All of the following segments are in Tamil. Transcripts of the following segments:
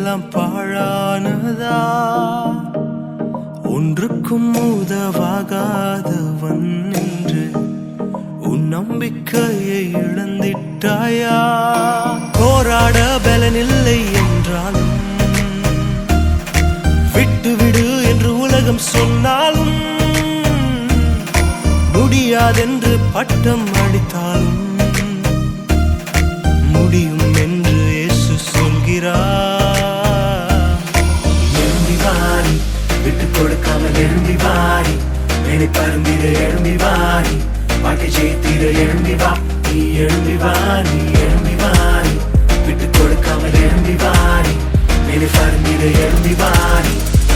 எல்லாம் பாழானதா? ஒன்றுக்கும் உதவாகாதவன் என்று உன் நம்பிக்கையை இழந்திட்டாயா? போராட பலனில்லை என்றாலும், விட்டுவிடு என்று உலகம் சொன்னாலும், முடியாதென்று பட்டம் அடித்தாலும் முடியும் என்று இயேசு சொல்கிறார். எழும்பி வாரி, விட்டு கொடுக்காமல் எழும்பி வாரி, மேலே பருந்திட எழும்பி வாரி, பாட்டை ஜெயித்திட எழும்பி வா. நீ எழும்பி வா, நீ எழும்பி வாரி, விட்டு கொடுக்காமல் எழும்பி வாரி, மேலே பருந்திட எழும்பி வாரி,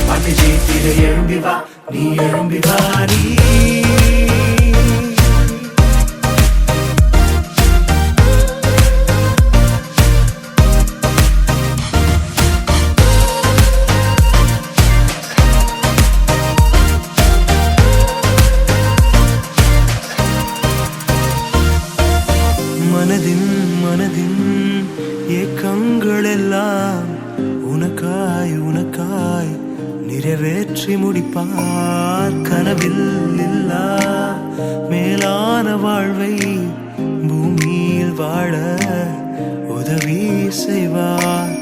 பாட்டை ஜெயித்திட எழும்பி வா. நீ எழும்பி வாரி. மனதின் ஏக்கங்கள் எல்லாம் உனக்காய் உனக்காய் நிறைவேற்றி முடிப்பார். கனவில் இல்லா மேலான வாழ்வை பூமியில் வாழ உதவி செய்வார்.